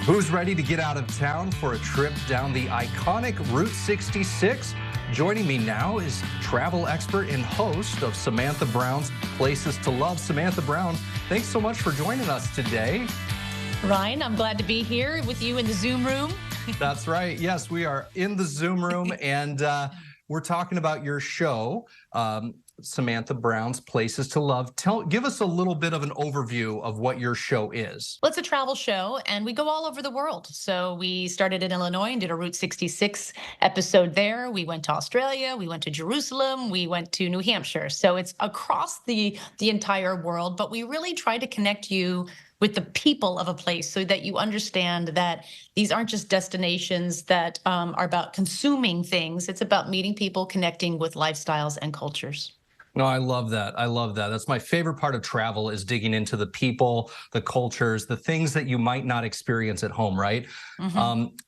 Who's ready to get out of town for a trip down the iconic Route 66? Joining me now is travel expert and host of Samantha Brown's Places to Love. Samantha Brown, thanks so much for joining us today. Ryan, I'm glad to be here with you in the Zoom room. That's right. Yes, we are in the Zoom room, and we're talking about your show, Samantha Brown's Places to Love. Give us a little bit of an overview of what your show is. Well, it's a travel show, and we go all over the world. So we started in Illinois and did a Route 66 episode there. We went to Australia, we went to Jerusalem, we went to New Hampshire. So it's across the entire world, but we really try to connect you with the people of a place so that you understand that these aren't just destinations that are about consuming things. It's about meeting people, connecting with lifestyles and cultures. No, I love that. I love that. That's my favorite part of travel, is digging into the people, the cultures, the things that you might not experience at home, right?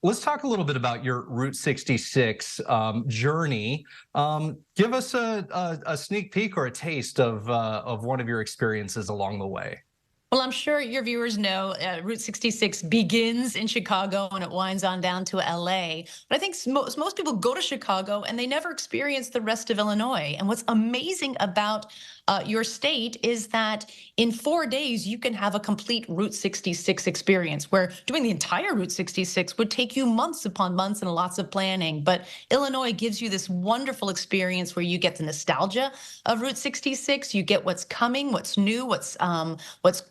Let's talk a little bit about your Route 66 journey. Give us a sneak peek or a taste of one of your experiences along the way. Well, I'm sure your viewers know Route 66 begins in Chicago and it winds on down to LA. But I think most people go to Chicago and they never experience the rest of Illinois. And what's amazing about your state is that in 4 days, you can have a complete Route 66 experience, where doing the entire Route 66 would take you months upon months and lots of planning. But Illinois gives you this wonderful experience where you get the nostalgia of Route 66. You get what's coming, what's new, what's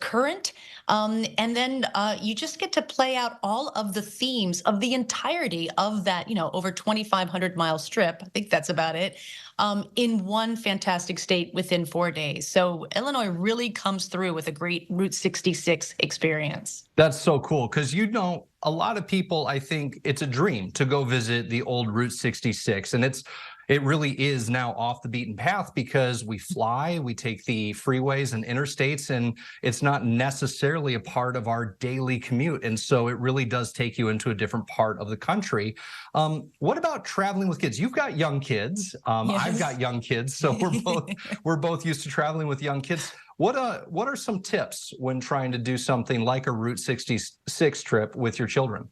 current. And then you just get to play out all of the themes of the entirety of that, over 2,500 mile strip. I think that's about it. In one fantastic state within 4 days. So Illinois really comes through with a great Route 66 experience. That's so cool, because a lot of people, I think it's a dream to go visit the old Route 66, and it really is now off the beaten path because we fly, we take the freeways and interstates, and it's not necessarily a part of our daily commute. And so it really does take you into a different part of the country. What about traveling with kids? You've got young kids. Yes. I've got young kids, so we're both used to traveling with young kids. What are some tips when trying to do something like a Route 66 trip with your children?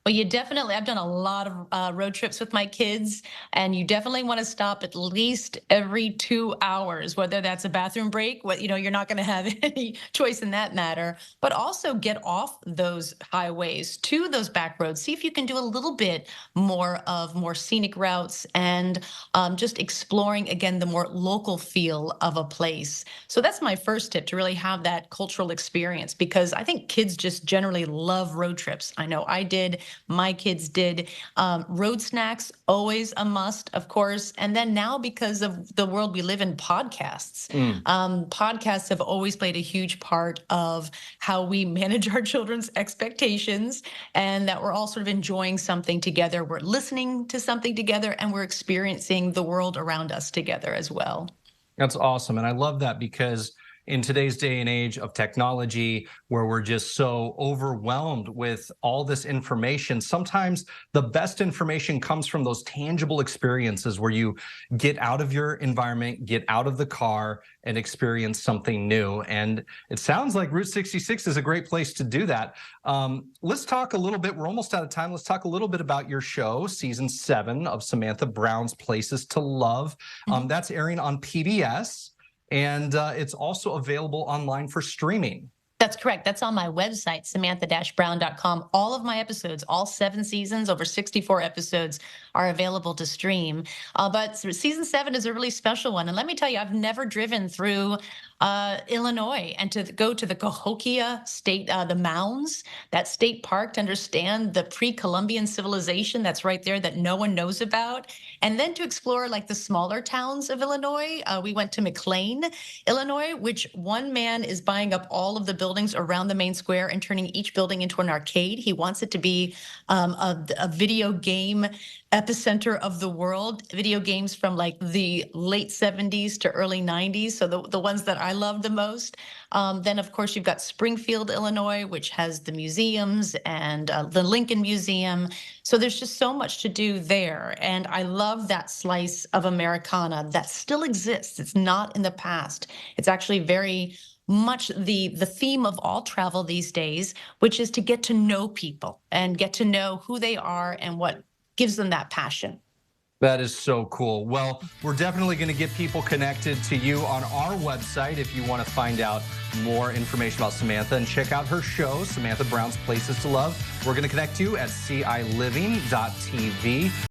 Well, I've done a lot of road trips with my kids, and you definitely want to stop at least every 2 hours, whether that's a bathroom break, you're not going to have any choice in that matter, but also get off those highways to those back roads. See if you can do a little bit more scenic routes and just exploring, again, the more local feel of a place. So that's my first tip, to really have that cultural experience, because I think kids just generally love road trips. I know I did. My kids did. Road snacks, always a must, of course. And then now, because of the world we live in, podcasts. Podcasts have always played a huge part of how we manage our children's expectations, and that we're all sort of enjoying something together. We're listening to something together, and we're experiencing the world around us together as well. That's awesome. And I love that, because in today's day and age of technology, where we're just so overwhelmed with all this information, sometimes the best information comes from those tangible experiences where you get out of your environment, get out of the car, and experience something new. And it sounds like Route 66 is a great place to do that. Let's talk a little bit. We're almost out of time. Let's talk a little bit about your show, season 7 of Samantha Brown's Places to Love. That's airing on PBS. And it's also available online for streaming. That's correct. That's on my website, samantha-brown.com. All of my episodes, all 7 seasons, over 64 episodes, are available to stream. But season 7 is a really special one. And let me tell you, I've never driven through Illinois, and to go to the Cahokia State, the mounds, that state park, to understand the pre-Columbian civilization that's right there that no one knows about. And then to explore like the smaller towns of Illinois. We went to McLean, Illinois, which one man is buying up all of the buildings around the main square and turning each building into an arcade. He wants it to be a video game epicenter of the world. Video games from like the late 70s to early 90s. So the ones that I love the most. Then, of course, you've got Springfield, Illinois, which has the museums and the Lincoln Museum. So there's just so much to do there. And I love that slice of Americana that still exists. It's not in the past. It's actually very much the theme of all travel these days, which is to get to know people and get to know who they are and what gives them that passion. That is so cool. Well, we're definitely going to get people connected to you on our website if you want to find out more information about Samantha and check out her show, Samantha Brown's Places to Love. We're going to connect you at ciLiving.tv.